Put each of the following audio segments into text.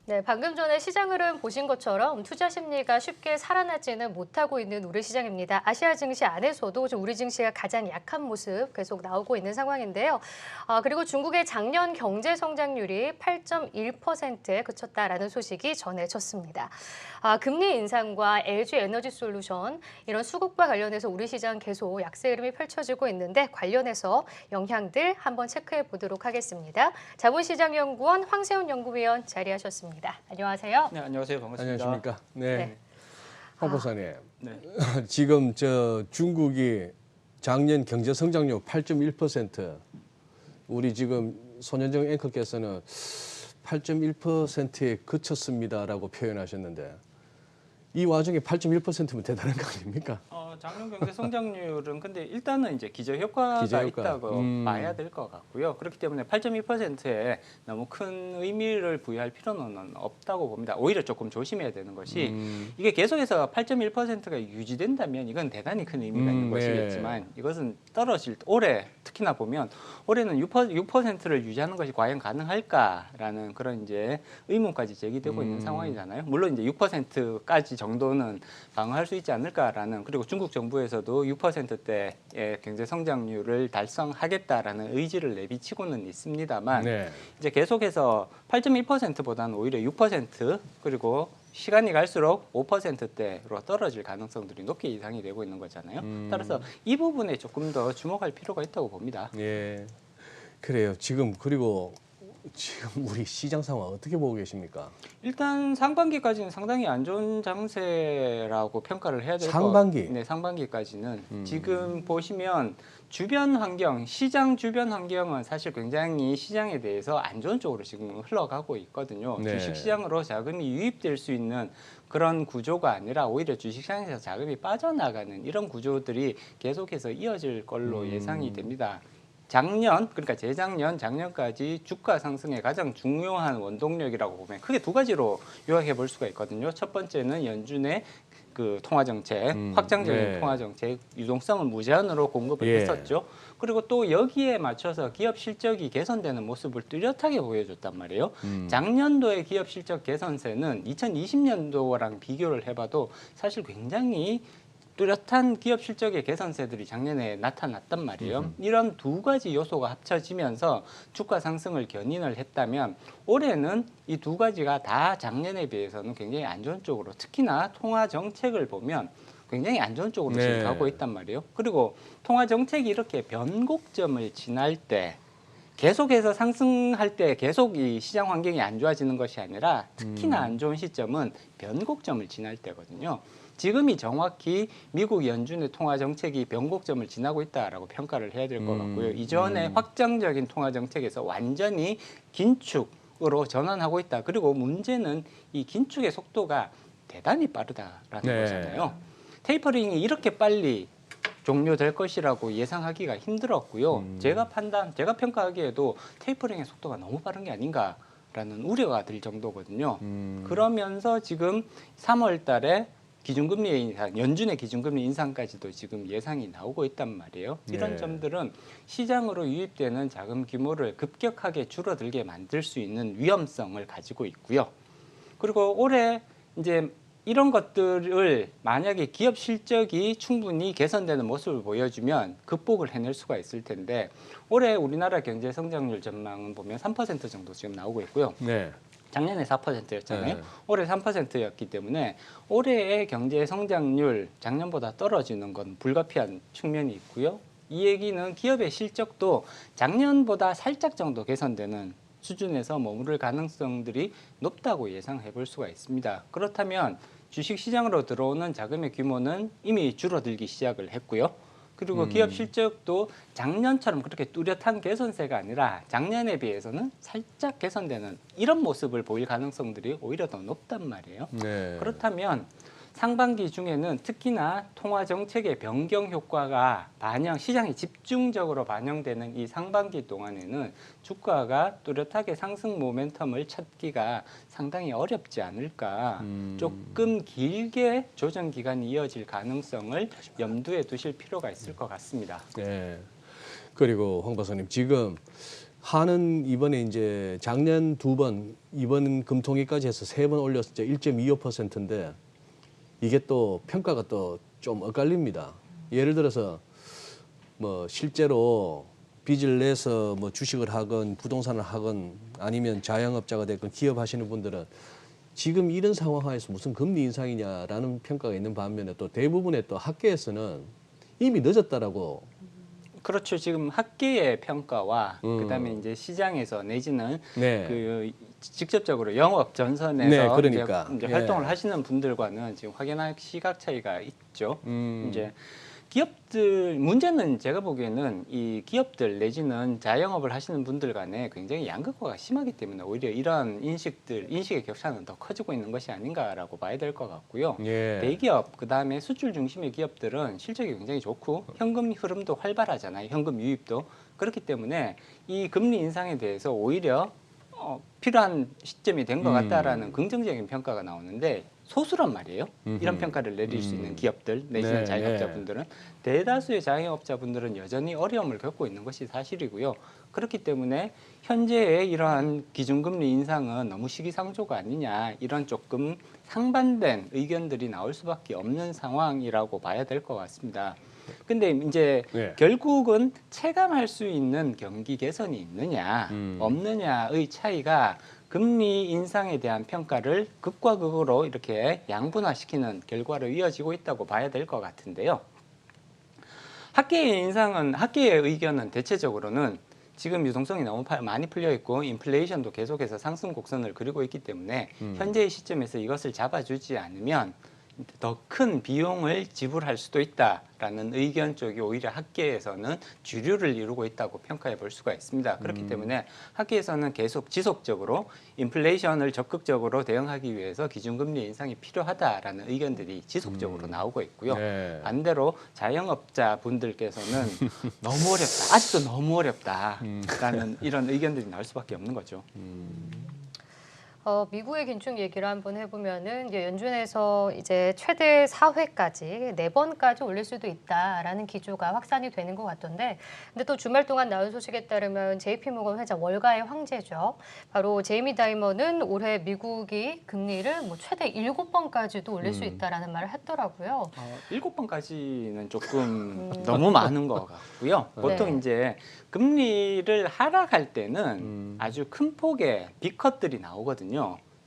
네, 방금 전에 시장 흐름 보신 것처럼 투자 심리가 쉽게 살아나지는 못하고 있는 우리 시장입니다. 아시아 증시 안에서도 좀 우리 증시가 가장 약한 모습 계속 나오고 있는 상황인데요. 그리고 중국의 작년 경제 성장률이 8.1%에 그쳤다라는 소식이 전해졌습니다. 금리 인상과 LG 에너지 솔루션 이런 수급과 관련해서 우리 시장 계속 약세 흐름이 펼쳐지고 있는데 관련해서 영향들 한번 체크해 보도록 하겠습니다. 자본시장연구원 황세훈 연구위원 자리하셨습니다. 안녕하세요. 네, 안녕하세요. 반갑습니다. 안녕하십니까? 네. 네. 황 박사님, 네. 지금 중국이 작년 경제 성장률 8.1%, 우리 지금 손현정 앵커께서는 8.1%에 그쳤습니다라고 표현하셨는데 이 와중에 8.1%면 대단한 거 아닙니까? 작년 경제 성장률은 근데 일단은 이제 기저효과가 기저효과. 있다고 봐야 될 것 같고요. 그렇기 때문에 8.2%에 너무 큰 의미를 부여할 필요는 없다고 봅니다. 오히려 조금 조심해야 되는 것이 이게 계속해서 8.1%가 유지된다면 이건 대단히 큰 의미가 있는 것이겠지만 이것은 떨어질 올해 특히나 보면 올해는 6%를 유지하는 것이 과연 가능할까라는 그런 이제 의문까지 제기되고 있는 상황이잖아요. 물론 이제 6%까지 정도는 방어할 수 있지 않을까라는, 그리고 중국 정부에서도 6%대의 경제 성장률을 달성하겠다라는 의지를 내비치고는 있습니다만 이제 계속해서 8.1%보다는 오히려 6% 그리고 시간이 갈수록 5%대로 떨어질 가능성들이 높게 예상이 되고 있는 거잖아요. 따라서 이 부분에 조금 더 주목할 필요가 있다고 봅니다. 예, 그래요. 그리고 지금 우리 시장 상황 어떻게 보고 계십니까? 일단 상반기까지는 상당히 안 좋은 장세라고 평가를 해야 될 것 같아요. 상반기? 네, 상반기까지는 지금 보시면 주변 환경, 시장 주변 환경은 사실 굉장히 시장에 대해서 안 좋은 쪽으로 지금 흘러가고 있거든요. 네. 주식시장으로 자금이 유입될 수 있는 그런 구조가 아니라 오히려 주식시장에서 자금이 빠져나가는 이런 구조들이 계속해서 이어질 걸로 예상이 됩니다. 작년, 그러니까 재작년, 작년까지 주가 상승의 가장 중요한 원동력이라고 보면 크게 두 가지로 요약해 볼 수가 있거든요. 첫 번째는 연준의 그 통화정책, 확장적인 통화정책, 유동성을 무제한으로 공급을 했었죠. 그리고 또 여기에 맞춰서 기업 실적이 개선되는 모습을 뚜렷하게 보여줬단 말이에요. 작년도의 기업 실적 개선세는 2020년도랑 비교를 해봐도 사실 굉장히 뚜렷한 기업 실적의 개선세들이 작년에 나타났단 말이에요. 이런 두 가지 요소가 합쳐지면서 주가 상승을 견인을 했다면 올해는 이 두 가지가 다 작년에 비해서는 굉장히 안 좋은 쪽으로, 특히나 통화 정책을 보면 굉장히 안 좋은 쪽으로 지금 가고 있단 말이에요. 그리고 통화 정책이 이렇게 변곡점을 지날 때 계속해서 상승할 때 계속 이 시장 환경이 안 좋아지는 것이 아니라 특히나 안 좋은 시점은 변곡점을 지날 때거든요. 지금이 정확히 미국 연준의 통화 정책이 변곡점을 지나고 있다라고 평가를 해야 될 것 같고요. 이전에 확장적인 통화 정책에서 완전히 긴축으로 전환하고 있다. 그리고 문제는 이 긴축의 속도가 대단히 빠르다라는 거잖아요. 테이퍼링이 이렇게 빨리 종료될 것이라고 예상하기가 힘들었고요. 제가 평가하기에도 테이퍼링의 속도가 너무 빠른 게 아닌가라는 우려가 들 정도거든요. 그러면서 지금 3월 달에 기준금리 인상, 연준의 기준금리 인상까지도 지금 예상이 나오고 있단 말이에요. 이런 점들은 시장으로 유입되는 자금 규모를 급격하게 줄어들게 만들 수 있는 위험성을 가지고 있고요. 그리고 올해 이제 이런 것들을 만약에 기업 실적이 충분히 개선되는 모습을 보여주면 극복을 해낼 수가 있을 텐데 올해 우리나라 경제 성장률 전망은 보면 3% 정도 지금 나오고 있고요. 작년에 4%였잖아요. 올해 3%였기 때문에 올해의 경제 성장률 작년보다 떨어지는 건 불가피한 측면이 있고요. 이 얘기는 기업의 실적도 작년보다 살짝 정도 개선되는 수준에서 머무를 가능성들이 높다고 예상해 볼 수가 있습니다. 그렇다면 주식시장으로 들어오는 자금의 규모는 이미 줄어들기 시작을 했고요. 그리고 기업 실적도 작년처럼 그렇게 뚜렷한 개선세가 아니라 작년에 비해서는 살짝 개선되는 이런 모습을 보일 가능성들이 오히려 더 높단 말이에요. 그렇다면 상반기 중에는 특히나 통화 정책의 변경 효과가 시장에 집중적으로 반영되는 이 상반기 동안에는 주가가 뚜렷하게 상승 모멘텀을 찾기가 상당히 어렵지 않을까. 조금 길게 조정 기간이 이어질 가능성을 염두에 두실 필요가 있을 것 같습니다. 그리고 황 박사님, 지금 한은 이번에 이제 작년 2번, 이번 금통위까지 해서 3번 올려서 이제 1.25%인데 이게 또 평가가 또 좀 엇갈립니다. 예를 들어서 뭐 실제로 빚을 내서 뭐 주식을 하건 부동산을 하건 아니면 자영업자가 됐건 기업 하시는 분들은 지금 이런 상황 하에서 무슨 금리 인상이냐라는 평가가 있는 반면에 또 대부분의 또 학계에서는 이미 늦었다라고. 그렇죠. 지금 학계의 평가와 그다음에 이제 시장에서 내지는 네. 그 직접적으로 영업 전선에서 네, 그러니까. 이제 예. 활동을 하시는 분들과는 지금 확연한 시각 차이가 있죠. 이제 기업들 문제는 제가 보기에는 이 기업들 내지는 자영업을 하시는 분들 간에 굉장히 양극화가 심하기 때문에 오히려 이런 인식의 격차는 더 커지고 있는 것이 아닌가라고 봐야 될 것 같고요. 예. 대기업 그다음에 수출 중심의 기업들은 실적이 굉장히 좋고 현금 흐름도 활발하잖아요. 현금 유입도 그렇기 때문에 이 금리 인상에 대해서 오히려 필요한 시점이 된 것 같다라는 긍정적인 평가가 나오는데 소수란 말이에요. 이런 평가를 내릴 수 있는 기업들 내지는 네, 자영업자분들은 대다수의 자영업자분들은 여전히 어려움을 겪고 있는 것이 사실이고요. 그렇기 때문에 현재의 이러한 기준금리 인상은 너무 시기상조가 아니냐 이런 조금 상반된 의견들이 나올 수밖에 없는 상황이라고 봐야 될 것 같습니다. 근데 이제 네. 결국은 체감할 수 있는 경기 개선이 있느냐 없느냐의 차이가 금리 인상에 대한 평가를 극과 극으로 이렇게 양분화시키는 결과로 이어지고 있다고 봐야 될 것 같은데요. 학계의 의견은 대체적으로는 지금 유동성이 너무 많이 풀려 있고 인플레이션도 계속해서 상승 곡선을 그리고 있기 때문에 현재의 시점에서 이것을 잡아주지 않으면 더 큰 비용을 지불할 수도 있다라는 의견 쪽이 오히려 학계에서는 주류를 이루고 있다고 평가해 볼 수가 있습니다. 그렇기 때문에 학계에서는 계속 지속적으로 인플레이션을 적극적으로 대응하기 위해서 기준금리 인상이 필요하다라는 의견들이 지속적으로 나오고 있고요. 네. 반대로 자영업자 분들께서는 너무 어렵다. 아직도 너무 어렵다라는 이런 의견들이 나올 수밖에 없는 거죠. 미국의 긴축 얘기를 한번 해보면은 이제 연준에서 이제 최대 4회까지 4번까지 올릴 수도 있다라는 기조가 확산이 되는 것 같던데, 근데 또 주말 동안 나온 소식에 따르면 JP모건 회장 월가의 황제죠. 바로 제이미 다이먼은 올해 미국이 금리를 뭐 최대 7번까지도 올릴 수 있다라는 말을 했더라고요. 7번까지는 조금 너무 많은 것 같고요. 보통 네. 이제 금리를 하락할 때는 아주 큰 폭의 빅컷들이 나오거든요.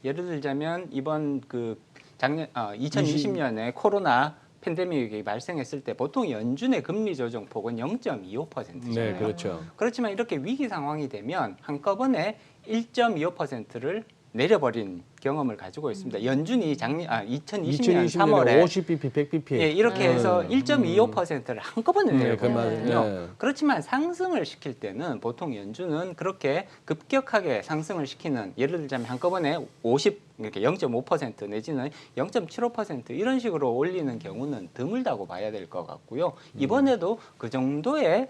예를 들자면 이번 그 작년 2020년에 코로나 팬데믹이 발생했을 때 보통 연준의 금리 조정 폭은 0.25%잖아요. 네, 그렇죠. 그렇지만 이렇게 위기 상황이 되면 한꺼번에 1.25%를 내려버린 경험을 가지고 있습니다. 연준이 2020년 3월에 50bp, 100bp. 예, 이렇게 해서 1.25%를 한꺼번에 네, 그 내려버렸거든요. 네. 그렇지만 상승을 시킬 때는 보통 연준은 그렇게 급격하게 상승을 시키는 예를 들자면 한꺼번에 50 이렇게 0.5% 내지는 0.75% 이런 식으로 올리는 경우는 드물다고 봐야 될 것 같고요. 이번에도 그 정도의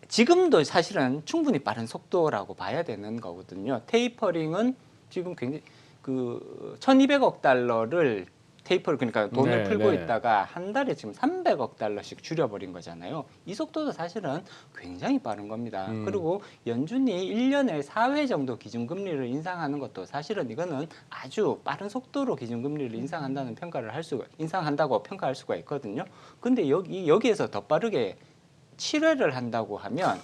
지금도 사실은 충분히 빠른 속도라고 봐야 되는 거거든요. 테이퍼링은 지금 굉장히 그 1,200억 달러를 테이퍼를 그러니까 돈을 네, 풀고 네. 있다가 한 달에 지금 300억 달러씩 줄여버린 거잖아요. 이 속도도 사실은 굉장히 빠른 겁니다. 그리고 연준이 1년에 4회 정도 기준금리를 인상하는 것도 사실은 이거는 아주 빠른 속도로 기준금리를 인상한다는 인상한다고 평가할 수가 있거든요. 근데 여기에서 더 빠르게 7회를 한다고 하면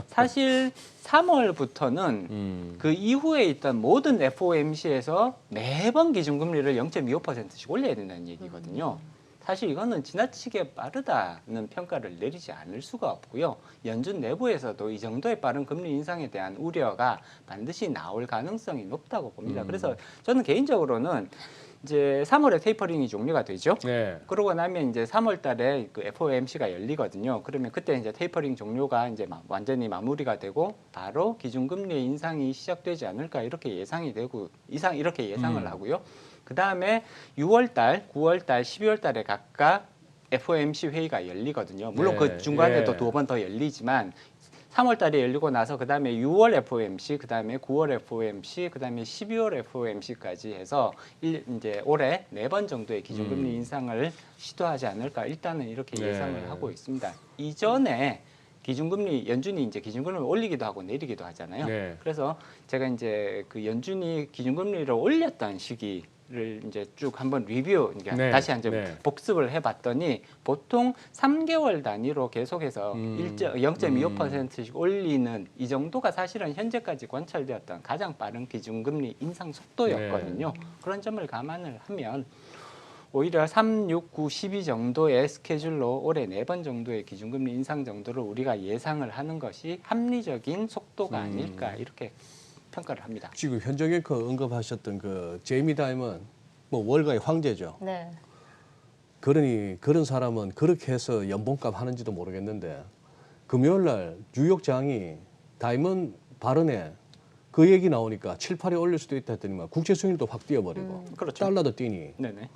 사실 3월부터는 그 이후에 있던 모든 FOMC에서 매번 기준금리를 0.25%씩 올려야 된다는 얘기거든요. 사실 이거는 지나치게 빠르다는 평가를 내리지 않을 수가 없고요. 연준 내부에서도 이 정도의 빠른 금리 인상에 대한 우려가 반드시 나올 가능성이 높다고 봅니다. 그래서 저는 개인적으로는 이제 3월에 테이퍼링이 종료가 되죠. 네. 그러고 나면 이제 3월 달에 그 FOMC가 열리거든요. 그러면 그때 이제 테이퍼링 종료가 이제 완전히 마무리가 되고 바로 기준금리 인상이 시작되지 않을까 이렇게 예상이 되고 이렇게 예상을 하고요. 그 다음에 6월 달, 9월 달, 12월 달에 각각 FOMC 회의가 열리거든요. 물론 네, 그 중간에도 예. 2번 더 열리지만 3월 달에 열리고 나서 그 다음에 6월 FOMC, 그 다음에 9월 FOMC, 그 다음에 12월 FOMC까지 해서 이제 올해 4번 정도의 기준금리 인상을 시도하지 않을까 일단은 이렇게 네. 예상을 하고 있습니다. 이전에 기준금리 연준이 이제 기준금리를 올리기도 하고 내리기도 하잖아요. 네. 그래서 제가 이제 그 연준이 기준금리를 올렸던 시기를 이제 쭉 한번 리뷰, 그러니까 네. 다시 한번 네. 복습을 해봤더니 보통 3개월 단위로 계속해서 0.25%씩 올리는 이 정도가 사실은 현재까지 관찰되었던 가장 빠른 기준금리 인상 속도였거든요. 그런 점을 감안을 하면 오히려 3, 6, 9, 12 정도의 스케줄로 올해 4번 정도의 기준금리 인상 정도를 우리가 예상을 하는 것이 합리적인 속도가 아닐까 이렇게 평가를 합니다. 지금 현정앵커 언급하셨던 그 제이미 다이먼 뭐 월가의 황제죠. 네. 그러니 그런 사람은 그렇게 해서 연봉값 하는지도 모르겠는데 금요일 날 뉴욕장이 다이먼 발언에 그 얘기 나오니까 7, 8에 올릴 수도 있다 했더니만 국채 수익률도 확 뛰어버리고 그렇죠. 달러도 뛰니 네네.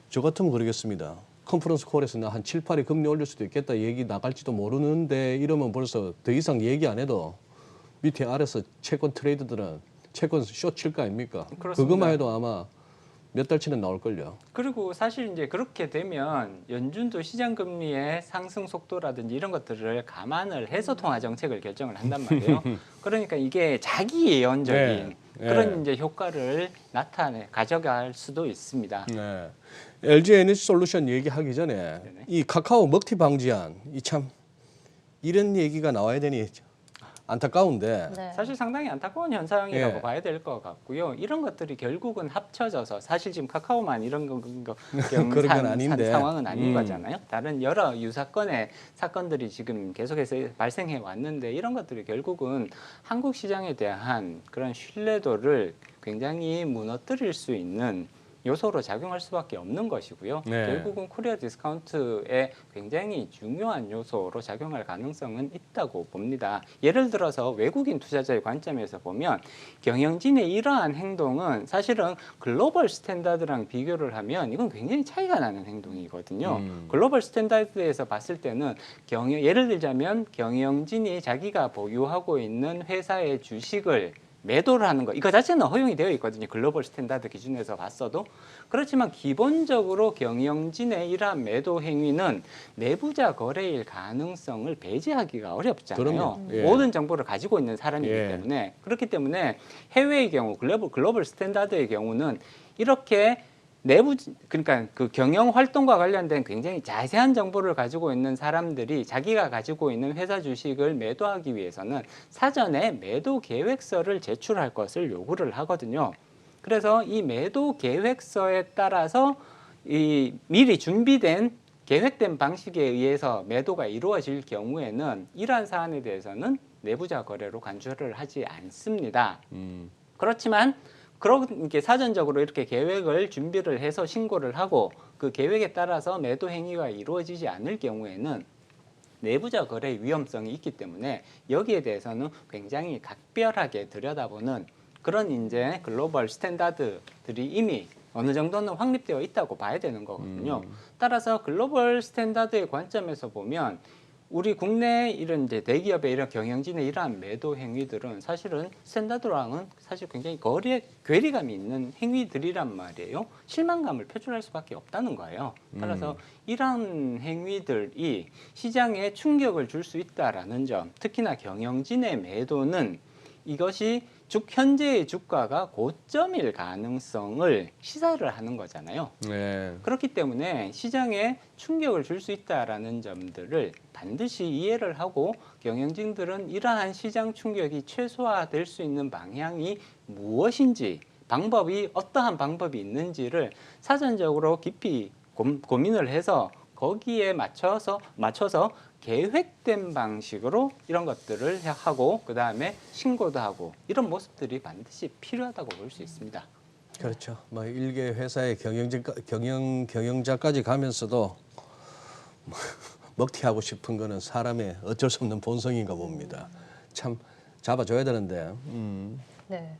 저 같으면 그러겠습니다. 컨퍼런스 콜에서 나 한 7, 8에 금리 올릴 수도 있겠다 얘기 나갈지도 모르는데 이러면 벌써 더 이상 얘기 안 해도 밑에 아래서 채권 트레이더들은 채권 숏 칠 거 아닙니까? 그렇습니다. 그것만 해도 아마 몇 달치는 나올걸요. 그리고 사실 이제 그렇게 되면 연준도 시장 금리의 상승 속도라든지 이런 것들을 감안을 해서 통화 정책을 결정을 한단 말이에요. 그러니까 이게 자기 예언적인 네. 그런 이제 효과를 가져갈 수도 있습니다. 네. LG 에너지 솔루션 얘기하기 전에 네네. 이 카카오 먹튀 방지안 이 참 이런 얘기가 나와야 되니 안타까운데 네. 사실 상당히 안타까운 현상이라고 예. 봐야 될 것 같고요. 이런 것들이 결국은 합쳐져서 사실 지금 카카오만 이런 거 그런 건 아닌데. 상황은 아닌 거잖아요. 다른 여러 유사건의 사건들이 지금 계속해서 발생해 왔는데 이런 것들이 결국은 한국 시장에 대한 그런 신뢰도를 굉장히 무너뜨릴 수 있는 요소로 작용할 수밖에 없는 것이고요. 네. 결국은 코리아 디스카운트의 굉장히 중요한 요소로 작용할 가능성은 있다고 봅니다. 예를 들어서 외국인 투자자의 관점에서 보면 경영진의 이러한 행동은 사실은 글로벌 스탠다드랑 비교를 하면 이건 굉장히 차이가 나는 행동이거든요. 글로벌 스탠다드에서 봤을 때는 예를 들자면 경영진이 자기가 보유하고 있는 회사의 주식을 매도를 하는 거 이거 자체는 허용이 되어 있거든요. 글로벌 스탠다드 기준에서 봤어도. 그렇지만 기본적으로 경영진의 이러한 매도 행위는 내부자 거래일 가능성을 배제하기가 어렵잖아요. 그럼요. 예. 모든 정보를 가지고 있는 사람이기 예. 때문에 그렇기 때문에 해외의 경우 글로벌 스탠다드의 경우는 이렇게 그러니까 그 경영 활동과 관련된 굉장히 자세한 정보를 가지고 있는 사람들이 자기가 가지고 있는 회사 주식을 매도하기 위해서는 사전에 매도 계획서를 제출할 것을 요구를 하거든요. 그래서 이 매도 계획서에 따라서 이 미리 준비된 계획된 방식에 의해서 매도가 이루어질 경우에는 이러한 사안에 대해서는 내부자 거래로 간주를 하지 않습니다. 그렇지만 그렇게 사전적으로 이렇게 계획을 준비를 해서 신고를 하고 그 계획에 따라서 매도 행위가 이루어지지 않을 경우에는 내부자 거래 위험성이 있기 때문에 여기에 대해서는 굉장히 각별하게 들여다보는 그런 이제 글로벌 스탠다드들이 이미 어느 정도는 확립되어 있다고 봐야 되는 거거든요. 따라서 글로벌 스탠다드의 관점에서 보면 우리 국내 이런 이제 대기업의 이런 경영진의 이러한 매도 행위들은 사실은 스탠다드랑은 사실 굉장히 괴리감이 있는 행위들이란 말이에요. 실망감을 표출할 수밖에 없다는 거예요. 따라서 이러한 행위들이 시장에 충격을 줄 수 있다라는 점, 특히나 경영진의 매도는 이것이 현재의 주가가 고점일 가능성을 시사를 하는 거잖아요. 네. 그렇기 때문에 시장에 충격을 줄 수 있다라는 점들을 반드시 이해를 하고 경영진들은 이러한 시장 충격이 최소화될 수 있는 방향이 무엇인지 어떠한 방법이 있는지를 사전적으로 깊이 고민을 해서 거기에 맞춰서 계획된 방식으로 이런 것들을 하고 그다음에 신고도 하고 이런 모습들이 반드시 필요하다고 볼 수 있습니다. 그렇죠. 뭐 일개 회사의 경영자까지 가면서도 먹튀하고 싶은 거는 사람의 어쩔 수 없는 본성인가 봅니다. 참 잡아줘야 되는데. 네.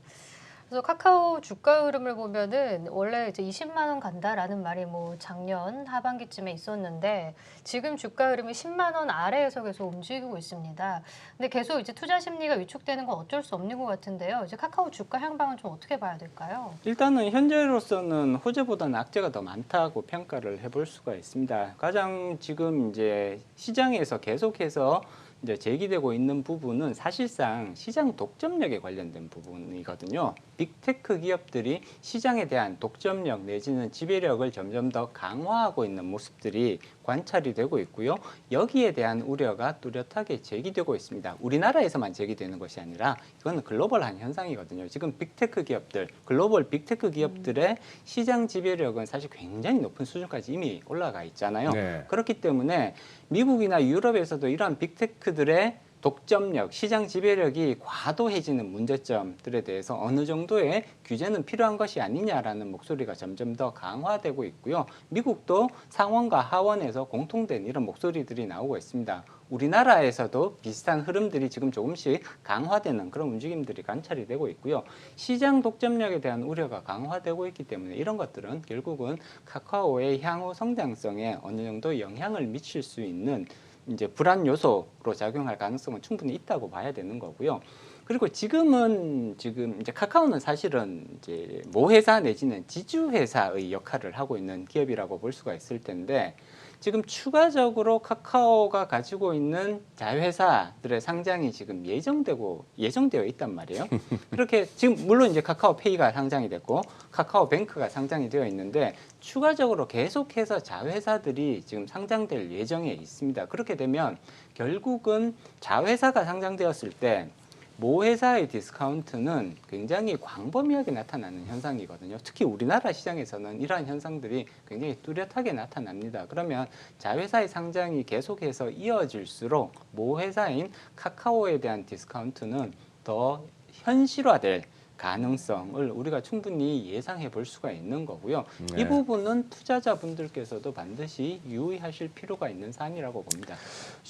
그래서 카카오 주가 흐름을 보면은 원래 이제 20만 원 간다라는 말이 뭐 작년 하반기쯤에 있었는데 지금 주가 흐름이 10만 원 아래에서 계속 움직이고 있습니다. 근데 계속 이제 투자 심리가 위축되는 건 어쩔 수 없는 것 같은데요. 이제 카카오 주가 향방은 좀 어떻게 봐야 될까요? 일단은 현재로서는 호재보다는 악재가 더 많다고 평가를 해볼 수가 있습니다. 가장 지금 이제 시장에서 계속해서 이제 제기되고 있는 부분은 사실상 시장 독점력에 관련된 부분이거든요. 빅테크 기업들이 시장에 대한 독점력 내지는 지배력을 점점 더 강화하고 있는 모습들이 관찰이 되고 있고요. 여기에 대한 우려가 뚜렷하게 제기되고 있습니다. 우리나라에서만 제기되는 것이 아니라 이거는 글로벌한 현상이거든요. 지금 빅테크 기업들, 글로벌 빅테크 기업들의 시장 지배력은 사실 굉장히 높은 수준까지 이미 올라가 있잖아요. 네. 그렇기 때문에 미국이나 유럽에서도 이러한 빅테크들의 독점력, 시장 지배력이 과도해지는 문제점들에 대해서 어느 정도의 규제는 필요한 것이 아니냐라는 목소리가 점점 더 강화되고 있고요. 미국도 상원과 하원에서 공통된 이런 목소리들이 나오고 있습니다. 우리나라에서도 비슷한 흐름들이 지금 조금씩 강화되는 그런 움직임들이 관찰이 되고 있고요. 시장 독점력에 대한 우려가 강화되고 있기 때문에 이런 것들은 결국은 카카오의 향후 성장성에 어느 정도 영향을 미칠 수 있는 이제 불안 요소로 작용할 가능성은 충분히 있다고 봐야 되는 거고요. 그리고 지금 이제 카카오는 사실은 이제 모회사 내지는 지주회사의 역할을 하고 있는 기업이라고 볼 수가 있을 텐데 지금 추가적으로 카카오가 가지고 있는 자회사들의 상장이 지금 예정되어 있단 말이에요. 그렇게 지금 물론 이제 카카오페이가 상장이 됐고 카카오뱅크가 상장이 되어 있는데 추가적으로 계속해서 자회사들이 지금 상장될 예정에 있습니다. 그렇게 되면 결국은 자회사가 상장되었을 때 모회사의 디스카운트는 굉장히 광범위하게 나타나는 현상이거든요. 특히 우리나라 시장에서는 이러한 현상들이 굉장히 뚜렷하게 나타납니다. 그러면 자회사의 상장이 계속해서 이어질수록 모회사인 카카오에 대한 디스카운트는 더 현실화될 가능성을 우리가 충분히 예상해 볼 수가 있는 거고요. 네. 이 부분은 투자자분들께서도 반드시 유의하실 필요가 있는 사안이라고 봅니다.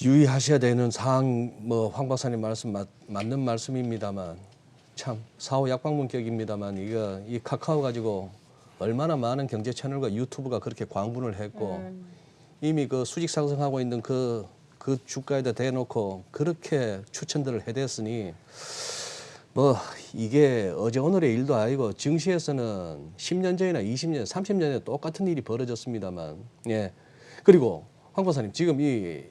유의하셔야 되는 사항, 뭐 황 박사님 말씀 맞는 말씀입니다만 참 사후 약방문격입니다만 이 카카오 가지고 얼마나 많은 경제 채널과 유튜브가 그렇게 광분을 했고 이미 그 수직 상승하고 있는 그 주가에다 대놓고 그렇게 추천들을 해댔으니 뭐 이게 어제 오늘의 일도 아니고 증시에서는 10년 전이나 20년, 30년 전에 똑같은 일이 벌어졌습니다만 예. 그리고 황 박사님 지금 이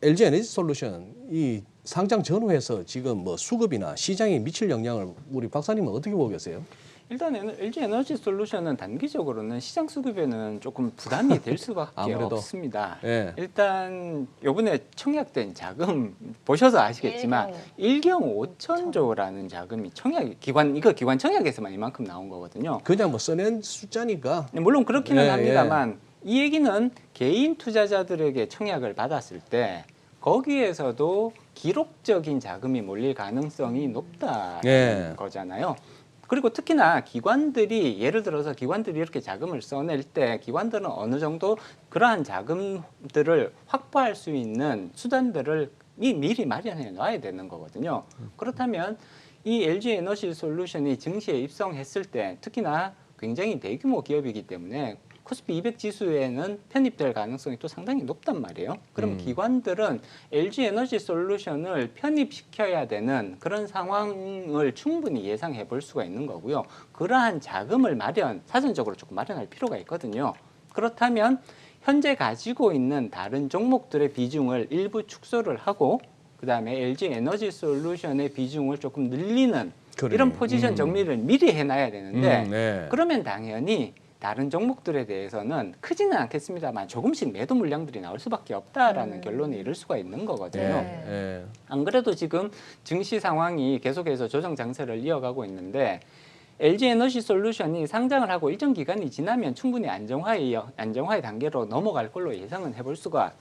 LG 에너지 솔루션 이 상장 전후에서 지금 뭐 수급이나 시장에 미칠 영향을 우리 박사님은 어떻게 보고 계세요? 일단 LG 에너지 솔루션은 단기적으로는 시장 수급에는 조금 부담이 될 수밖에 아무래도. 없습니다. 예. 일단 요번에 청약된 자금 보셔서 아시겠지만 1경 5천조라는 자금이 기관 청약에서만 이만큼 나온 거거든요. 그냥 뭐 써낸 숫자니까. 물론 그렇기는 예, 합니다만 이 얘기는 개인 투자자들에게 청약을 받았을 때 거기에서도 기록적인 자금이 몰릴 가능성이 높다는 예. 거잖아요. 그리고 특히나 기관들이 예를 들어서 기관들이 이렇게 자금을 써낼 때 기관들은 어느 정도 그러한 자금들을 확보할 수 있는 수단들을 미리 마련해 놔야 되는 거거든요. 그렇다면 이 LG 에너지 솔루션이 증시에 입성했을 때 특히나 굉장히 대규모 기업이기 때문에 코스피 200 지수에는 편입될 가능성이 또 상당히 높단 말이에요. 그럼 기관들은 LG 에너지 솔루션을 편입시켜야 되는 그런 상황을 충분히 예상해 볼 수가 있는 거고요. 그러한 자금을 사전적으로 조금 마련할 필요가 있거든요. 그렇다면 현재 가지고 있는 다른 종목들의 비중을 일부 축소를 하고 그다음에 LG 에너지 솔루션의 비중을 조금 늘리는 그래요. 이런 포지션 정리를 미리 해놔야 되는데 네. 그러면 당연히 다른 종목들에 대해서는 크지는 않겠습니다만 조금씩 매도 물량들이 나올 수밖에 없다라는 결론에 이를 수가 있는 거거든요. 네. 예. 안 그래도 지금 증시 상황이 계속해서 조정 장세를 이어가고 있는데 LG 에너지 솔루션이 상장을 하고 일정 기간이 지나면 충분히 안정화의 단계로 넘어갈 걸로 예상은 해볼 수가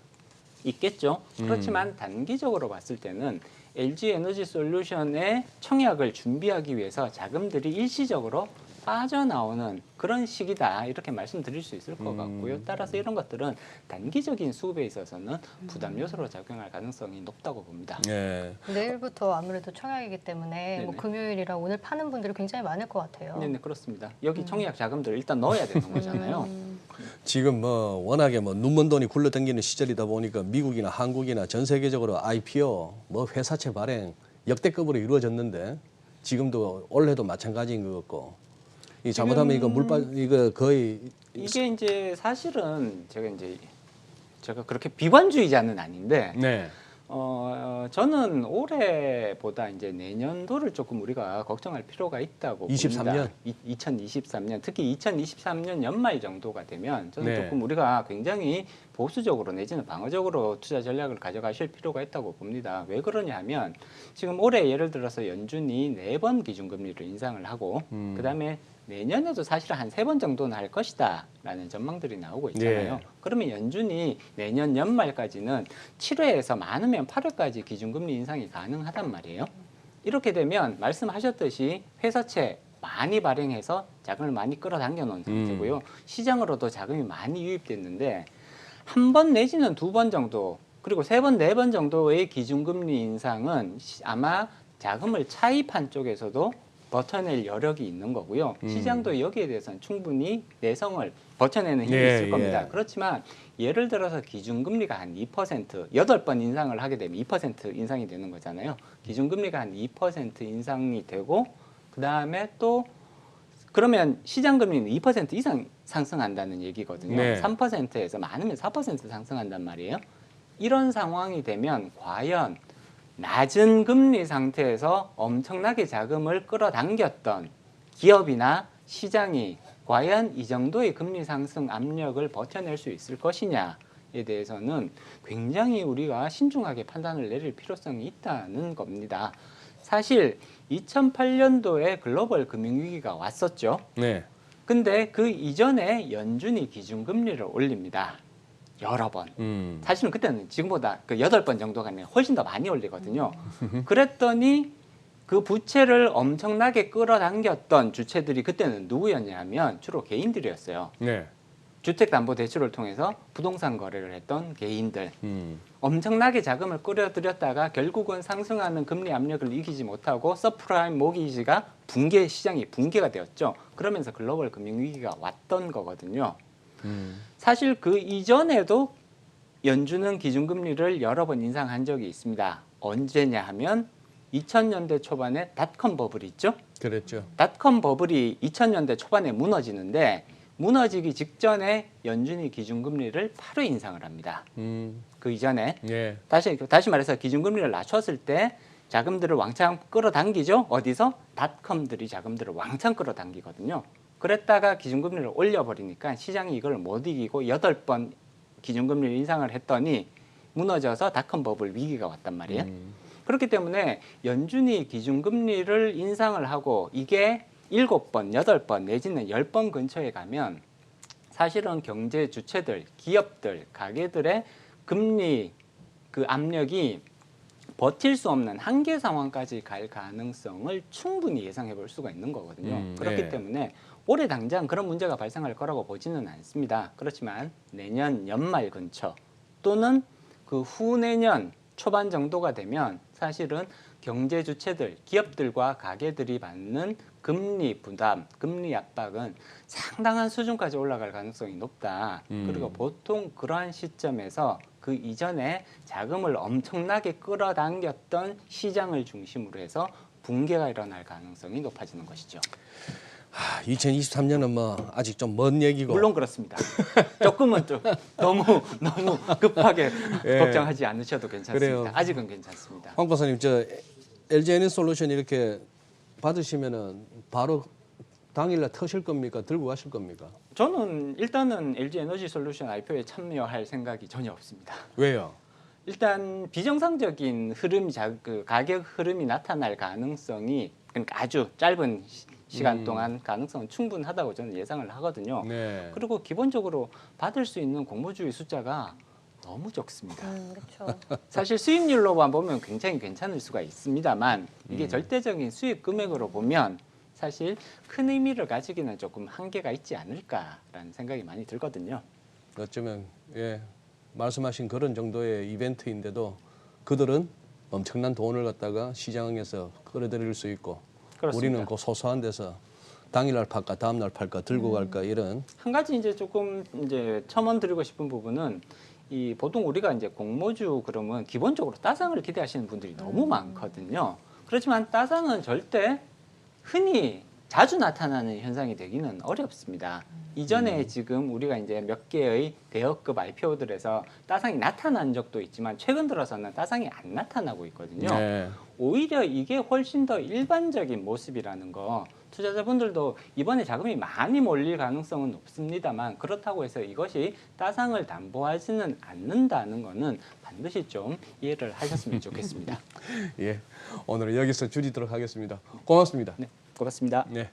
있겠죠. 그렇지만 단기적으로 봤을 때는 LG 에너지 솔루션의 청약을 준비하기 위해서 자금들이 일시적으로 빠져나오는 그런 시기다 이렇게 말씀드릴 수 있을 것 같고요. 따라서 이런 것들은 단기적인 수급에 있어서는 부담 요소로 작용할 가능성이 높다고 봅니다. 예. 내일부터 아무래도 청약이기 때문에 뭐 네네. 금요일이라 오늘 파는 분들이 굉장히 많을 것 같아요. 네, 그렇습니다. 여기 청약 자금들을 일단 넣어야 되는 거잖아요. 지금 뭐 워낙에 뭐 눈먼 돈이 굴러당기는 시절이다 보니까 미국이나 한국이나 전 세계적으로 IPO 뭐 회사채 발행 역대급으로 이루어졌는데 지금도 올해도 마찬가지인 것 같고 이 잘못하면 이거 거의 이게 이제 사실은 제가 그렇게 비관주의자는 아닌데 네. 저는 올해보다 이제 내년도를 조금 우리가 걱정할 필요가 있다고 23년? 봅니다. 2023년, 특히 2023년 연말 정도가 되면 저는 네. 조금 우리가 굉장히 보수적으로 내지는 방어적으로 투자 전략을 가져가실 필요가 있다고 봅니다. 왜 그러냐 하면 지금 올해 예를 들어서 연준이 4번 기준금리를 인상을 하고 그다음에 내년에도 사실은 한 3번 정도는 할 것이다라는 전망들이 나오고 있잖아요. 네. 그러면 연준이 내년 연말까지는 7회에서 많으면 8회까지 기준금리 인상이 가능하단 말이에요. 이렇게 되면 말씀하셨듯이 회사채 많이 발행해서 자금을 많이 끌어당겨 놓은 상태고요. 시장으로도 자금이 많이 유입됐는데 한 번 내지는 2번 정도 그리고 3번, 4번 정도의 기준금리 인상은 아마 자금을 차입한 쪽에서도 버텨낼 여력이 있는 거고요. 시장도 여기에 대해서는 충분히 내성을 버텨내는 힘이 예, 있을 겁니다. 예. 그렇지만 예를 들어서 기준금리가 한 2%, 8번 인상을 하게 되면 2% 인상이 되는 거잖아요. 기준금리가 한 2% 인상이 되고 그다음에 또 그러면 시장금리는 2% 이상 상승한다는 얘기거든요. 네. 3%에서 많으면 4% 상승한단 말이에요. 이런 상황이 되면 과연 낮은 금리 상태에서 엄청나게 자금을 끌어당겼던 기업이나 시장이 과연 이 정도의 금리 상승 압력을 버텨낼 수 있을 것이냐에 대해서는 굉장히 우리가 신중하게 판단을 내릴 필요성이 있다는 겁니다. 사실 2008년도에 글로벌 금융위기가 왔었죠. 네. 근데 그 이전에 연준이 기준금리를 올립니다. 여러 번. 사실은 그때는 지금보다 그 8번 정도가 아니라 훨씬 더 많이 올리거든요. 그랬더니 그 부채를 엄청나게 끌어당겼던 주체들이 그때는 누구였냐면 주로 개인들이었어요. 네. 주택담보대출을 통해서 부동산 거래를 했던 개인들. 엄청나게 자금을 끌어들였다가 결국은 상승하는 금리 압력을 이기지 못하고 서프라임 모기지가 시장이 붕괴가 되었죠. 그러면서 글로벌 금융위기가 왔던 거거든요. 사실 그 이전에도 연준은 기준금리를 여러 번 인상한 적이 있습니다. 언제냐 하면 2000년대 초반에 닷컴 버블이 있죠. 그랬죠. 닷컴 버블이 2000년대 초반에 무너지는데 무너지기 직전에 연준이 기준금리를 8회 인상을 합니다. 그 이전에 예. 다시 말해서 기준금리를 낮췄을 때 자금들을 왕창 끌어당기죠. 어디서? 닷컴들이 자금들을 왕창 끌어당기거든요. 그랬다가 기준금리를 올려버리니까 시장이 이걸 못 이기고 8번 기준금리를 인상을 했더니 무너져서 닷컴 버블 위기가 왔단 말이에요. 그렇기 때문에 연준이 기준금리를 인상을 하고 이게 7번, 8번 내지는 10번 근처에 가면 사실은 경제 주체들, 기업들, 가게들의 금리 그 압력이 버틸 수 없는 한계 상황까지 갈 가능성을 충분히 예상해 볼 수가 있는 거거든요. 그렇기 네. 때문에 올해 당장 그런 문제가 발생할 거라고 보지는 않습니다. 그렇지만 내년 연말 근처 또는 그 후내년 초반 정도가 되면 사실은 경제 주체들, 기업들과 가게들이 받는 금리 부담, 금리 압박은 상당한 수준까지 올라갈 가능성이 높다. 그리고 보통 그러한 시점에서 그 이전에 자금을 엄청나게 끌어당겼던 시장을 중심으로 해서 붕괴가 일어날 가능성이 높아지는 것이죠. 2023년은 뭐 아직 좀 먼 얘기고. 물론 그렇습니다. 조금은 좀 너무 급하게 예. 걱정하지 않으셔도 괜찮습니다. 그래요. 아직은 괜찮습니다. 황 박사님, 저 LG에너솔루션 이렇게 받으시면은 바로 당일날 터실 겁니까? 들고 가실 겁니까? 저는 일단은 LG 에너지 솔루션 IPO에 참여할 생각이 전혀 없습니다. 왜요? 일단 비정상적인 흐름이 그 가격 흐름이 나타날 가능성이 그러니까 아주 짧은 시간 동안 가능성은 충분하다고 저는 예상을 하거든요. 네. 그리고 기본적으로 받을 수 있는 공모주의 숫자가 너무 적습니다. 그렇죠. 사실 수익률로만 보면 굉장히 괜찮을 수가 있습니다만 이게 절대적인 수익 금액으로 보면 사실 큰 의미를 가지기는 조금 한계가 있지 않을까라는 생각이 많이 들거든요. 어쩌면 예, 말씀하신 그런 정도의 이벤트인데도 그들은 엄청난 돈을 갖다가 시장에서 끌어들일 수 있고 그렇습니다. 우리는 그 소소한 데서 당일날 팔까 다음날 팔까 들고 갈까 이런 한 가지 이제 조금 이제 첨언 드리고 싶은 부분은 이 보통 우리가 이제 공모주 그러면 기본적으로 따상을 기대하시는 분들이 너무 많거든요. 그렇지만 따상은 절대 흔히 자주 나타나는 현상이 되기는 어렵습니다. 이전에 지금 우리가 이제 몇 개의 대여급 IPO들에서 따상이 나타난 적도 있지만 최근 들어서는 따상이 안 나타나고 있거든요. 네. 오히려 이게 훨씬 더 일반적인 모습이라는 거, 투자자분들도 이번에 자금이 많이 몰릴 가능성은 높습니다만 그렇다고 해서 이것이 따상을 담보하지는 않는다는 거는 반드시 좀 이해를 하셨으면 좋겠습니다. 예, 오늘은 여기서 줄이도록 하겠습니다. 고맙습니다. 네, 고맙습니다. 네.